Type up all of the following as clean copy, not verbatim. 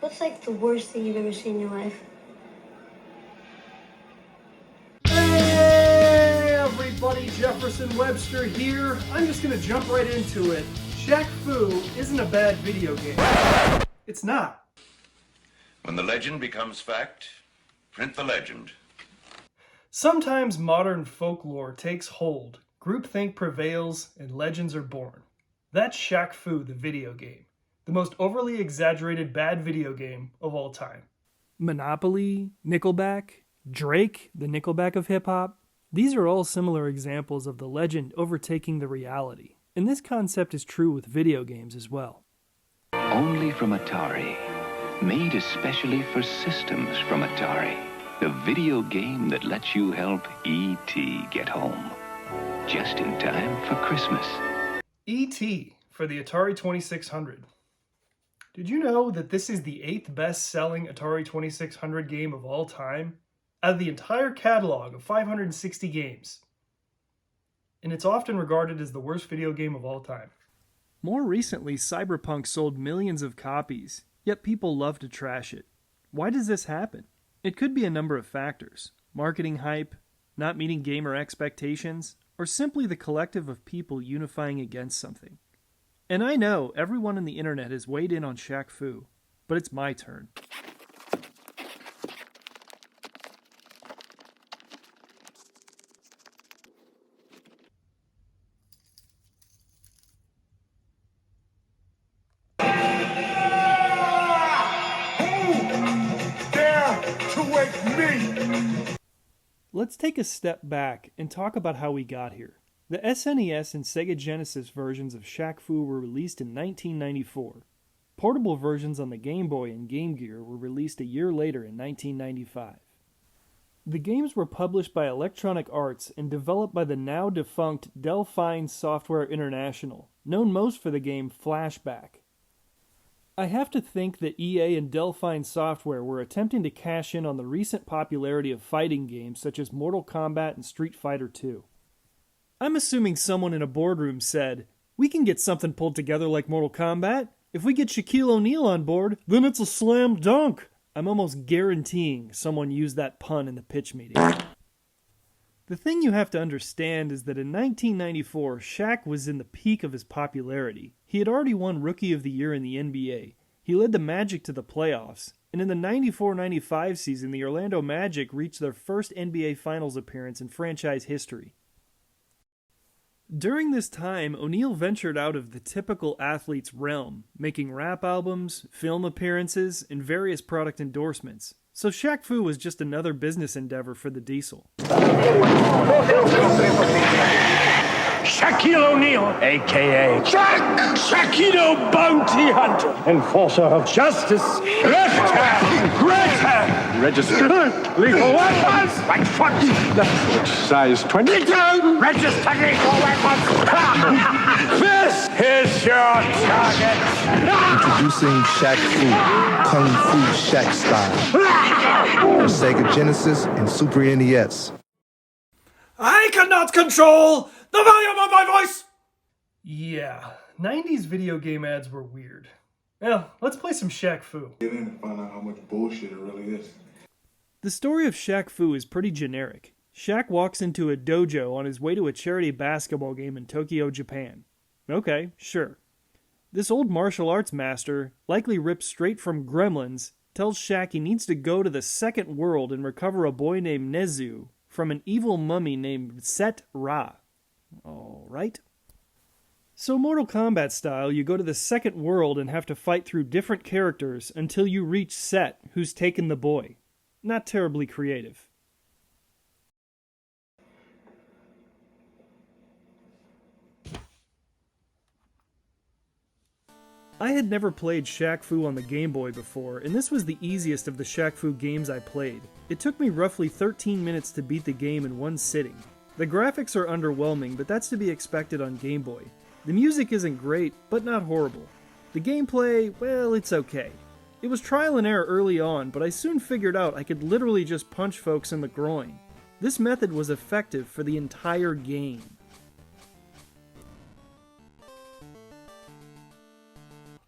What's like the worst thing you've ever seen in your life? Hey everybody, Jefferson Webster here. I'm just gonna jump right into it. Shaq Fu isn't a bad video game. It's not. When the legend becomes fact, print the legend. Sometimes modern folklore takes hold, groupthink prevails, and legends are born. That's Shaq Fu, the video game. The most overly exaggerated bad video game of all time. Monopoly, Nickelback, Drake, the Nickelback of hip-hop. These are all similar examples of the legend overtaking the reality. And this concept is true with video games as well. Only from Atari. Made especially for systems from Atari. The video game that lets you help E.T. get home. Just in time for Christmas. E.T. for the Atari 2600. Did you know that this is the 8th best-selling Atari 2600 game of all time? Out of the entire catalog of 560 games. And it's often regarded as the worst video game of all time. More recently, Cyberpunk sold millions of copies, yet people love to trash it. Why does this happen? It could be a number of factors. Marketing hype, not meeting gamer expectations, or simply the collective of people unifying against something. And I know everyone on the internet has weighed in on Shaq Fu, but it's my turn. Let's take a step back and talk about how we got here. The SNES and Sega Genesis versions of Shaq Fu were released in 1994. Portable versions on the Game Boy and Game Gear were released a year later in 1995. The games were published by Electronic Arts and developed by the now defunct Delphine Software International, known most for the game Flashback. I have to think that EA and Delphine Software were attempting to cash in on the recent popularity of fighting games such as Mortal Kombat and Street Fighter II. I'm assuming someone in a boardroom said, "We can get something pulled together like Mortal Kombat. If we get Shaquille O'Neal on board, then it's a slam dunk." I'm almost guaranteeing someone used that pun in the pitch meeting. The thing you have to understand is that in 1994, Shaq was in the peak of his popularity. He had already won Rookie of the Year in the NBA. He led the Magic to the playoffs. And in the 94-95 season, the Orlando Magic reached their first NBA Finals appearance in franchise history. During this time, O'Neal ventured out of the typical athlete's realm, making rap albums, film appearances, and various product endorsements. So Shaq Fu was just another business endeavor for the Diesel. Shaquille O'Neal, a.k.a. Shaquito Bounty Hunter, enforcer of justice, left hand, right hand, registered, lethal weapons, right foot, left foot, size 22, registered lethal weapons. This is your target. Introducing Shaq Fu, Kung Fu Shaq style, for Sega Genesis and Super NES. I cannot control the volume of my voice! Yeah, 90s video game ads were weird. Well, let's play some Shaq Fu. Get in and find out how much bullshit it really is. The story of Shaq Fu is pretty generic. Shaq walks into a dojo on his way to a charity basketball game in Tokyo, Japan. Okay, sure. This old martial arts master, likely ripped straight from Gremlins, tells Shaq he needs to go to the second world and recover a boy named Nezu from an evil mummy named Set Ra. Alright. So Mortal Kombat style, you go to the second world and have to fight through different characters until you reach Set, who's taken the boy. Not terribly creative. I had never played Shaq Fu on the Game Boy before, and this was the easiest of the Shaq Fu games I played. It took me roughly 13 minutes to beat the game in one sitting. The graphics are underwhelming, but that's to be expected on Game Boy. The music isn't great, but not horrible. The gameplay, well, it's okay. It was trial and error early on, but I soon figured out I could literally just punch folks in the groin. This method was effective for the entire game.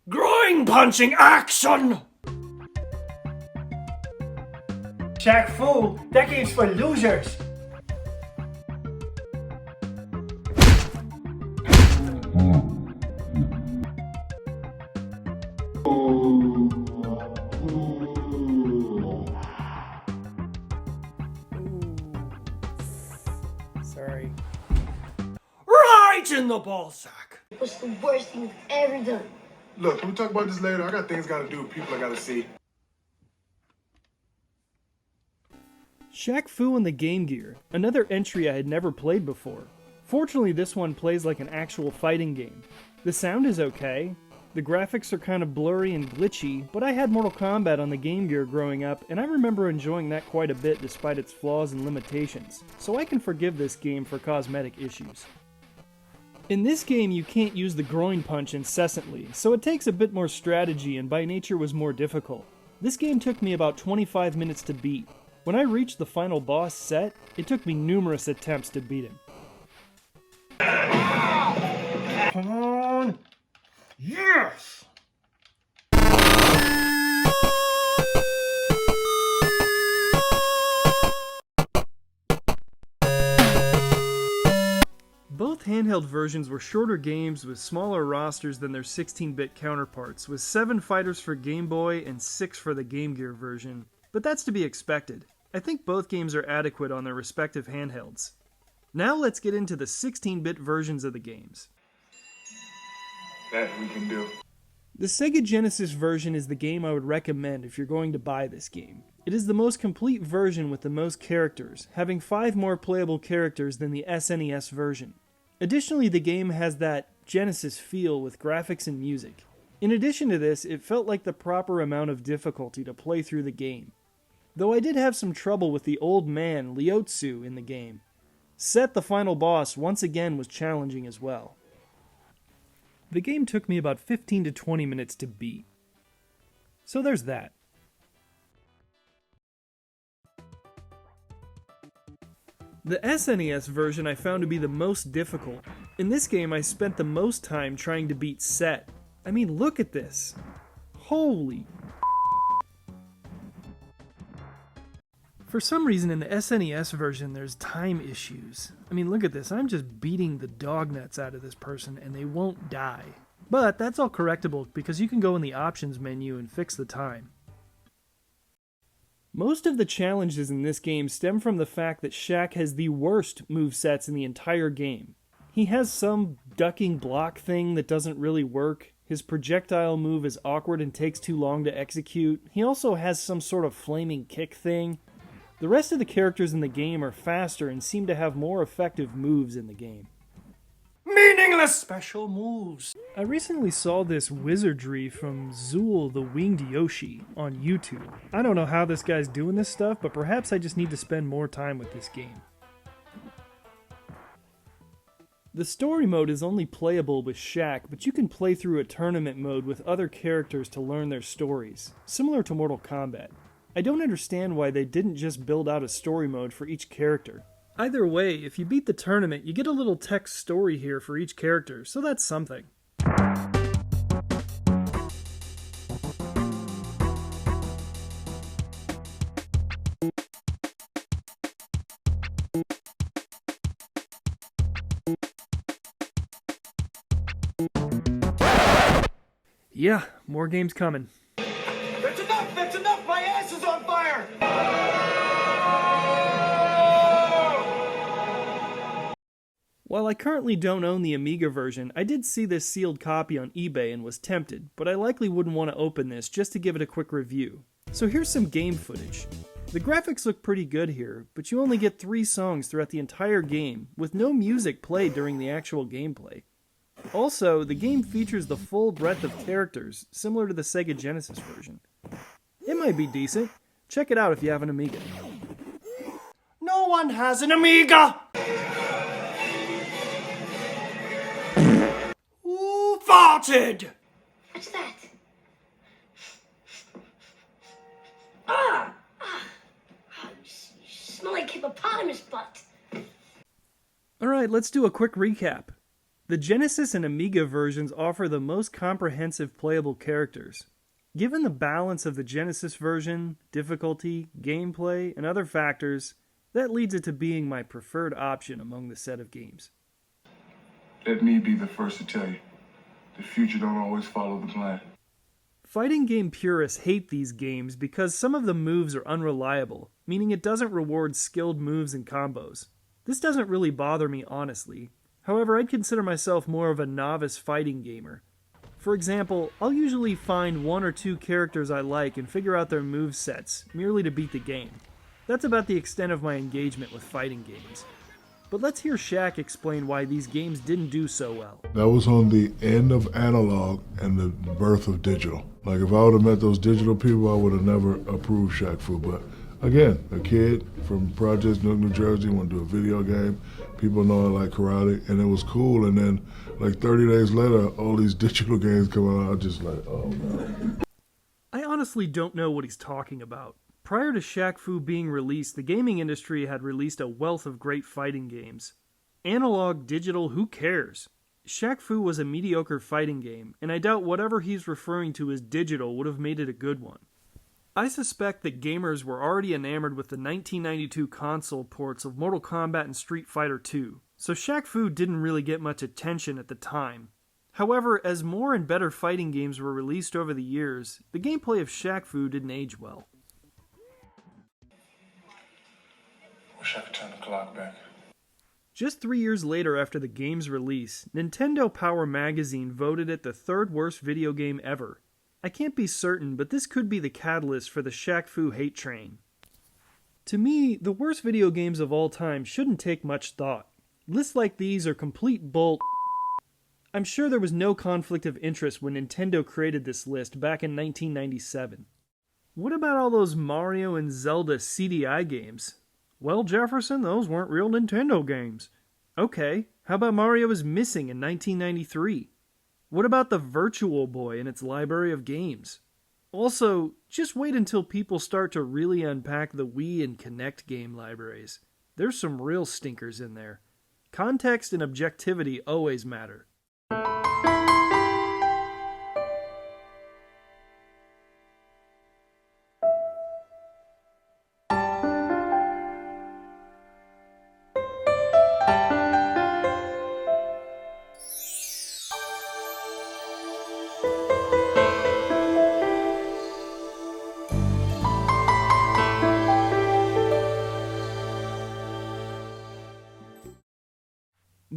Groin punching action! Shaq Fu, that game's for losers. Sorry. Right in the ballsack. It was the worst thing you've ever done. Look, we'll talk about this later. I got things gotta do, people I gotta see. Shaq Fu and the Game Gear, another entry I had never played before. Fortunately, this one plays like an actual fighting game. The sound is okay, the graphics are kind of blurry and glitchy, but I had Mortal Kombat on the Game Gear growing up, and I remember enjoying that quite a bit despite its flaws and limitations, so I can forgive this game for cosmetic issues. In this game, you can't use the groin punch incessantly, so it takes a bit more strategy and by nature was more difficult. This game took me about 25 minutes to beat. When I reached the final boss Set, it took me numerous attempts to beat him. Come on. Yes! Both handheld versions were shorter games with smaller rosters than their 16-bit counterparts, with 7 fighters for Game Boy and 6 for the Game Gear version. But that's to be expected. I think both games are adequate on their respective handhelds. Now let's get into the 16-bit versions of the games. That we can do. The Sega Genesis version is the game I would recommend if you're going to buy this game. It is the most complete version with the most characters, having 5 more playable characters than the SNES version. Additionally, the game has that Genesis feel with graphics and music. In addition to this, it felt like the proper amount of difficulty to play through the game. Though I did have some trouble with the old man, Liotsu, in the game. Set, the final boss, once again was challenging as well. The game took me about 15 to 20 minutes to beat. So there's that. The SNES version I found to be the most difficult. In this game I spent the most time trying to beat Set. I mean, look at this. Holy. For some reason in the SNES version there's time issues. I mean, look at this. I'm just beating the dog nuts out of this person and they won't die. But that's all correctable because you can go in the options menu and fix the time. Most of the challenges in this game stem from the fact that Shaq has the worst movesets in the entire game. He has some ducking block thing that doesn't really work. His projectile move is awkward and takes too long to execute. He also has some sort of flaming kick thing. The rest of the characters in the game are faster and seem to have more effective moves in the game. Meaningless special moves. I recently saw this wizardry from Zool the Winged Yoshi on YouTube. I don't know how this guy's doing this stuff, but perhaps I just need to spend more time with this game. The story mode is only playable with Shaq, but you can play through a tournament mode with other characters to learn their stories, similar to Mortal Kombat. I don't understand why they didn't just build out a story mode for each character. Either way, if you beat the tournament, you get a little text story here for each character, so that's something. Yeah, more games coming. That's enough! That's enough! My ass is on fire! While I currently don't own the Amiga version, I did see this sealed copy on eBay and was tempted, but I likely wouldn't want to open this just to give it a quick review. So here's some game footage. The graphics look pretty good here, but you only get 3 songs throughout the entire game, with no music played during the actual gameplay. Also, the game features the full breadth of characters, similar to the Sega Genesis version. It might be decent. Check it out if you have an Amiga. No one has an Amiga! Who farted? What's that? You smell like hippopotamus butt. Alright, let's do a quick recap. The Genesis and Amiga versions offer the most comprehensive playable characters. Given the balance of the Genesis version, difficulty, gameplay, and other factors, that leads it to being my preferred option among the set of games. Let me be the first to tell you, the future don't always follow the plan. Fighting game purists hate these games because some of the moves are unreliable, meaning it doesn't reward skilled moves and combos. This doesn't really bother me, honestly. However, I'd consider myself more of a novice fighting gamer. For example, I'll usually find one or two characters I like and figure out their movesets, merely to beat the game. That's about the extent of my engagement with fighting games. But let's hear Shaq explain why these games didn't do so well. That was on the end of analog and the birth of digital. Like, if I would have met those digital people, I would have never approved Shaq Fu. But again, a kid from Projects, Newark, New Jersey, wanted to do a video game. People know I like karate, and it was cool. And then, like 30 days later, all these digital games come out. I'm just like, oh no. I honestly don't know what he's talking about. Prior to Shaq Fu being released, the gaming industry had released a wealth of great fighting games. Analog, digital, who cares? Shaq Fu was a mediocre fighting game, and I doubt whatever he's referring to as digital would have made it a good one. I suspect that gamers were already enamored with the 1992 console ports of Mortal Kombat and Street Fighter II, so Shaq Fu didn't really get much attention at the time. However, as more and better fighting games were released over the years, the gameplay of Shaq Fu didn't age well. Wish I could turn the clock back. Just 3 years later after the game's release, Nintendo Power Magazine voted it the third worst video game ever. I can't be certain, but this could be the catalyst for the Shaq Fu hate train. To me, the worst video games of all time shouldn't take much thought. Lists like these are complete bull. I'm sure there was no conflict of interest when Nintendo created this list back in 1997. What about all those Mario and Zelda CDI games? Well, Jefferson, those weren't real Nintendo games. Okay, how about Mario is Missing in 1993? What about the Virtual Boy and its library of games? Also, just wait until people start to really unpack the Wii and Kinect game libraries. There's some real stinkers in there. Context and objectivity always matter.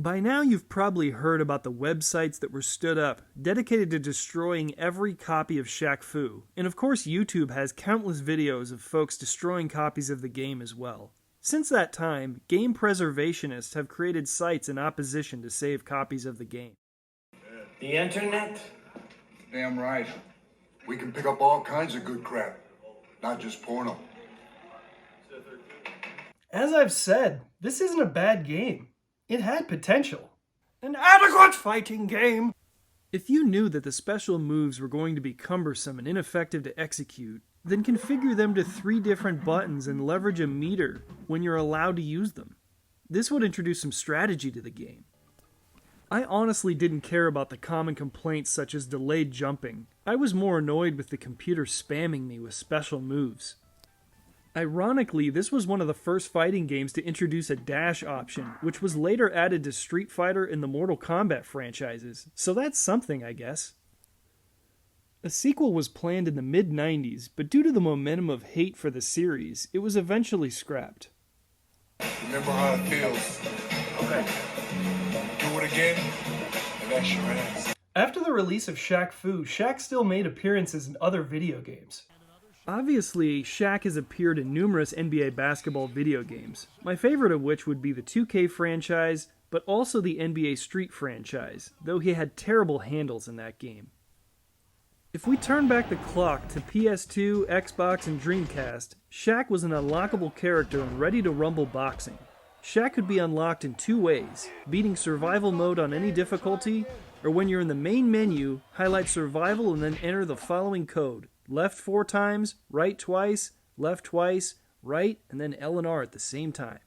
By now you've probably heard about the websites that were stood up, dedicated to destroying every copy of Shaq Fu, and of course YouTube has countless videos of folks destroying copies of the game as well. Since that time, game preservationists have created sites in opposition to save copies of the game. The internet? Damn right. We can pick up all kinds of good crap, not just porno. As I've said, this isn't a bad game. It had potential. An adequate fighting game! If you knew that the special moves were going to be cumbersome and ineffective to execute, then configure them to 3 different buttons and leverage a meter when you're allowed to use them. This would introduce some strategy to the game. I honestly didn't care about the common complaints such as delayed jumping. I was more annoyed with the computer spamming me with special moves. Ironically, this was one of the first fighting games to introduce a dash option, which was later added to Street Fighter and the Mortal Kombat franchises, so that's something, I guess. A sequel was planned in the mid-90s, but due to the momentum of hate for the series, it was eventually scrapped. Remember how it feels. Okay. Do it again, and that's your ass. After the release of Shaq Fu, Shaq still made appearances in other video games. Obviously, Shaq has appeared in numerous NBA basketball video games, my favorite of which would be the 2K franchise, but also the NBA Street franchise, though he had terrible handles in that game. If we turn back the clock to PS2, Xbox, and Dreamcast, Shaq was an unlockable character in Ready to Rumble boxing. Shaq could be unlocked in 2 ways, beating survival mode on any difficulty, or when you're in the main menu, highlight survival and then enter the following code. Left 4 times, right twice, left twice, right, and then L and R at the same time.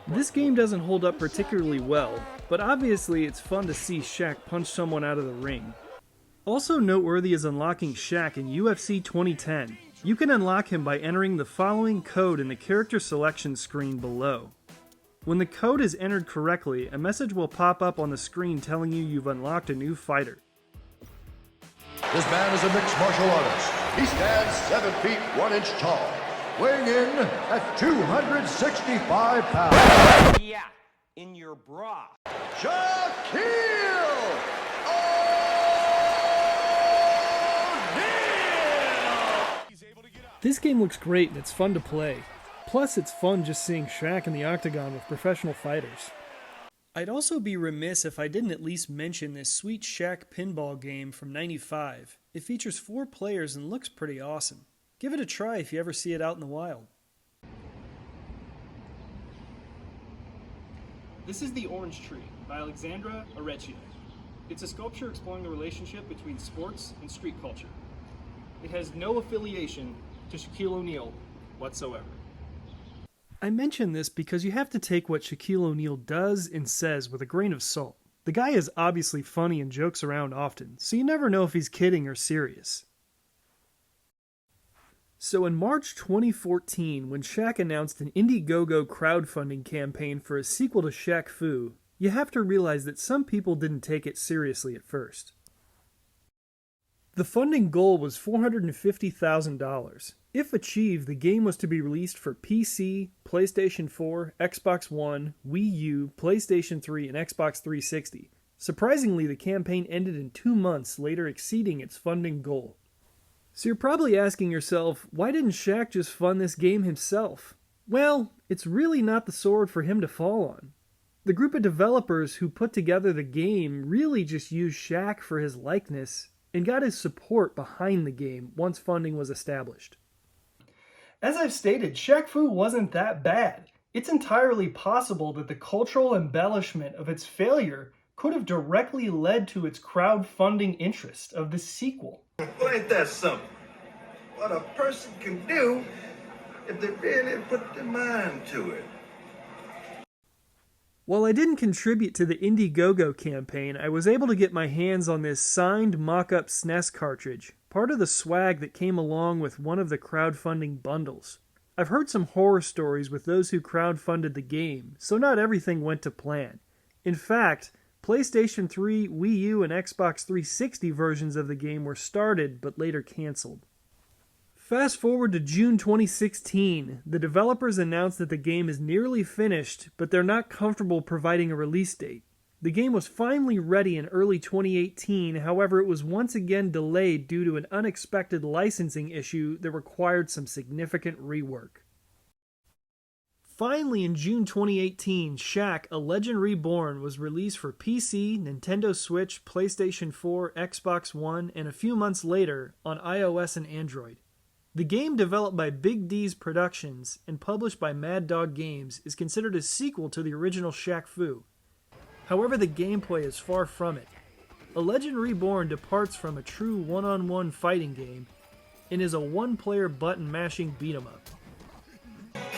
This game doesn't hold up particularly well, but obviously it's fun to see Shaq punch someone out of the ring. Also noteworthy is unlocking Shaq in UFC 2010. You can unlock him by entering the following code in the character selection screen below. When the code is entered correctly, a message will pop up on the screen telling you you've unlocked a new fighter. This man is a mixed martial artist. He stands 7 feet 1 inch tall, weighing in at 265 pounds. Yeah, in your bra. Shaquille O'Neal! This game looks great and it's fun to play. Plus, it's fun just seeing Shaq in the octagon with professional fighters. I'd also be remiss if I didn't at least mention this sweet Shaq pinball game from '95. It features 4 players and looks pretty awesome. Give it a try if you ever see it out in the wild. This is The Orange Tree by Alexandra Arecchia. It's a sculpture exploring the relationship between sports and street culture. It has no affiliation to Shaquille O'Neal whatsoever. I mention this because you have to take what Shaquille O'Neal does and says with a grain of salt. The guy is obviously funny and jokes around often, so you never know if he's kidding or serious. So in March 2014, when Shaq announced an Indiegogo crowdfunding campaign for a sequel to Shaq Fu, you have to realize that some people didn't take it seriously at first. The funding goal was $450,000. If achieved, the game was to be released for PC, PlayStation 4, Xbox One, Wii U, PlayStation 3, and Xbox 360. Surprisingly, the campaign ended in 2 months, later exceeding its funding goal. So you're probably asking yourself, why didn't Shaq just fund this game himself? Well, it's really not the sword for him to fall on. The group of developers who put together the game really just used Shaq for his likeness and got his support behind the game once funding was established. As I've stated, Shaq Fu wasn't that bad. It's entirely possible that the cultural embellishment of its failure could have directly led to its crowdfunding interest of the sequel. Well, ain't that something? What a person can do if they really put their mind to it. While I didn't contribute to the Indiegogo campaign, I was able to get my hands on this signed mock-up SNES cartridge, part of the swag that came along with one of the crowdfunding bundles. I've heard some horror stories with those who crowdfunded the game, so not everything went to plan. In fact, PlayStation 3, Wii U, and Xbox 360 versions of the game were started but later cancelled. Fast forward to June 2016, the developers announced that the game is nearly finished, but they're not comfortable providing a release date. The game was finally ready in early 2018, however it was once again delayed due to an unexpected licensing issue that required some significant rework. Finally, in June 2018, Shaq: A Legend Reborn was released for PC, Nintendo Switch, PlayStation 4, Xbox One, and a few months later on iOS and Android. The game, developed by Big D's Productions and published by Mad Dog Games, is considered a sequel to the original Shaq Fu. However, the gameplay is far from it. A Legend Reborn departs from a true one-on-one fighting game and is a one-player button-mashing beat-em-up.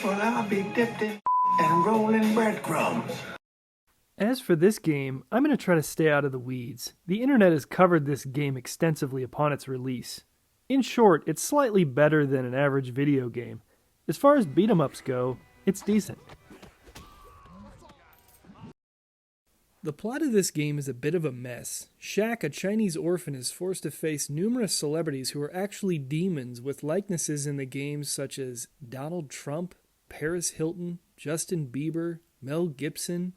Well, I'll be dipped in and rolling breadcrumbs. As for this game, I'm going to try to stay out of the weeds. The internet has covered this game extensively upon its release. In short, it's slightly better than an average video game. As far as beat-em-ups go, it's decent. The plot of this game is a bit of a mess. Shaq, a Chinese orphan, is forced to face numerous celebrities who are actually demons with likenesses in the game such as Donald Trump, Paris Hilton, Justin Bieber, Mel Gibson,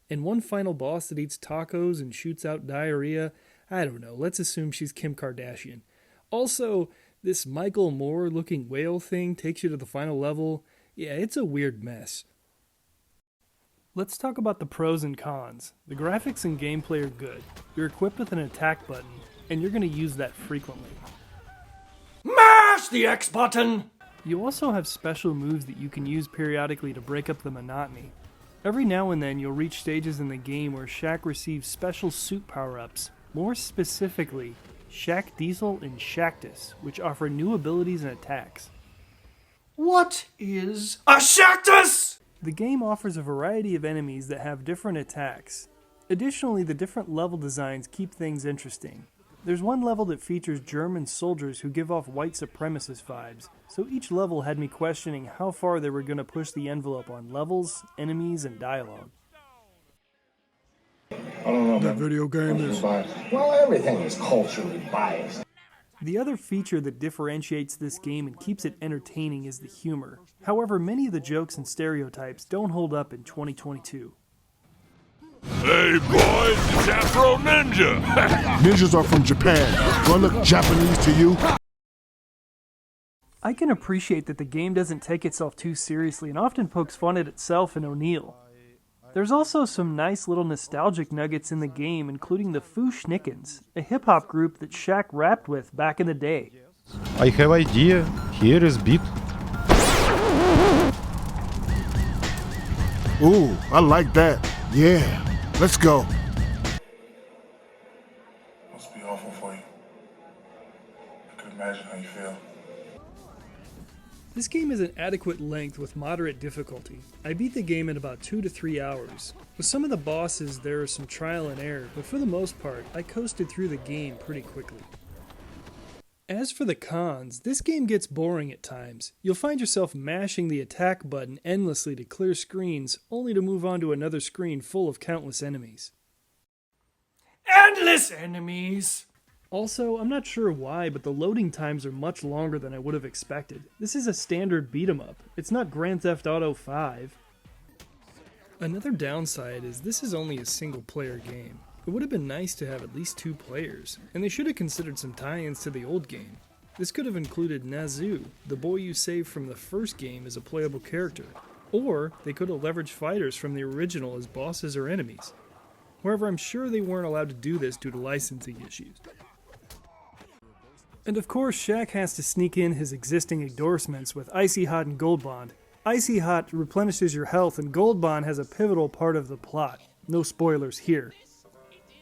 and one final boss that eats tacos and shoots out diarrhea. I don't know, let's assume she's Kim Kardashian. Also, this Michael Moore-looking whale thing takes you to the final level. Yeah, it's a weird mess. Let's talk about the pros and cons. The graphics and gameplay are good. You're equipped with an attack button, and you're going to use that frequently. Mash the X button! You also have special moves that you can use periodically to break up the monotony. Every now and then you'll reach stages in the game where Shaq receives special suit power-ups. More specifically, Shaq Diesel and Shactus, which offer new abilities and attacks. What is a Shactus? The game offers a variety of enemies that have different attacks. Additionally, the different level designs keep things interesting. There's one level that features German soldiers who give off white supremacist vibes, so each level had me questioning how far they were going to push the envelope on levels, enemies, and dialogue. I don't know, That video game is... Well, everything is culturally biased. The other feature that differentiates this game and keeps it entertaining is the humor. However, many of the jokes and stereotypes don't hold up in 2022. Hey boys, it's Afro Ninja! Ninjas are from Japan. Do I look Japanese to you? I can appreciate that the game doesn't take itself too seriously and often pokes fun at itself and O'Neill. There's also some nice little nostalgic nuggets in the game, including the Fu Schnickens, a hip-hop group that Shaq rapped with back in the day. I have idea. Here is beat. Ooh, I like that. Yeah, let's go. Must be awful for you. I can imagine how you feel. This game is an adequate length with moderate difficulty. I beat the game in about 2 to 3 hours. With some of the bosses there is some trial and error, but for the most part I coasted through the game pretty quickly. As for the cons, this game gets boring at times. You'll find yourself mashing the attack button endlessly to clear screens, only to move on to another screen full of countless enemies. Endless enemies! Also, I'm not sure why, but the loading times are much longer than I would have expected. This is a standard beat-em-up. It's not Grand Theft Auto 5. Another downside is this is only a single-player game. It would have been nice to have at least 2 players, and they should have considered some tie-ins to the old game. This could have included Nazu, the boy you saved from the first game, as a playable character. Or they could have leveraged fighters from the original as bosses or enemies. However, I'm sure they weren't allowed to do this due to licensing issues. And of course, Shaq has to sneak in his existing endorsements with Icy Hot and Gold Bond. Icy Hot replenishes your health, and Gold Bond has a pivotal part of the plot. No spoilers here.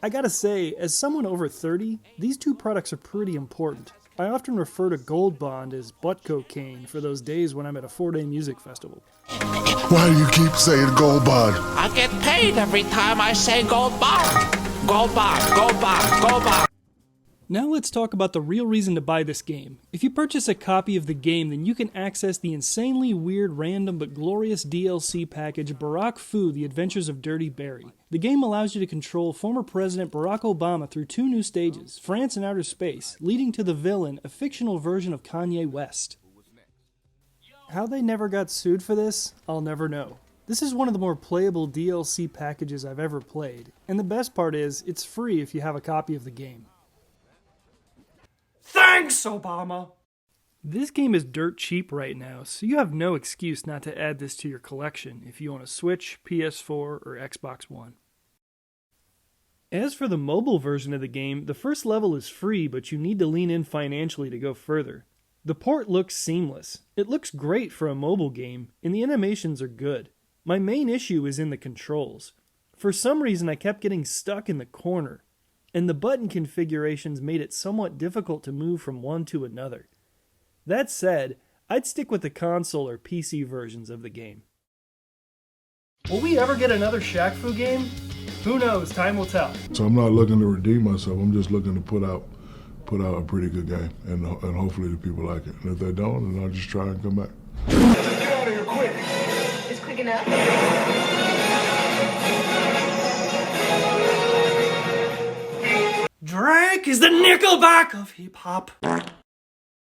I gotta say, as someone over 30, these 2 products are pretty important. I often refer to Gold Bond as butt cocaine for those days when I'm at a 4-day music festival. Why do you keep saying Gold Bond? I get paid every time I say Gold Bond. Gold Bond, Gold Bond, Gold Bond. Now let's talk about the real reason to buy this game. If you purchase a copy of the game, then you can access the insanely weird, random, but glorious DLC package Barack Fu, The Adventures of Dirty Barry. The game allows you to control former President Barack Obama through 2 new stages, France and outer space, leading to the villain, a fictional version of Kanye West. How they never got sued for this, I'll never know. This is one of the more playable DLC packages I've ever played, and the best part is, it's free if you have a copy of the game. Thanks, Obama! This game is dirt cheap right now, so you have no excuse not to add this to your collection if you own a Switch, PS4, or Xbox One. As for the mobile version of the game, the first level is free, but you need to lean in financially to go further. The port looks seamless. It looks great for a mobile game, and the animations are good. My main issue is in the controls. For some reason I kept getting stuck in the corner, and the button configurations made it somewhat difficult to move from one to another. That said, I'd stick with the console or PC versions of the game. Will we ever get another Shaq Fu game? Who knows, time will tell. So I'm not looking to redeem myself. I'm just looking to put out a pretty good game, and hopefully the people like it. And if they don't, then I'll just try and come back. Get out of here quick! It's quick enough. Drake is the Nickelback of hip-hop.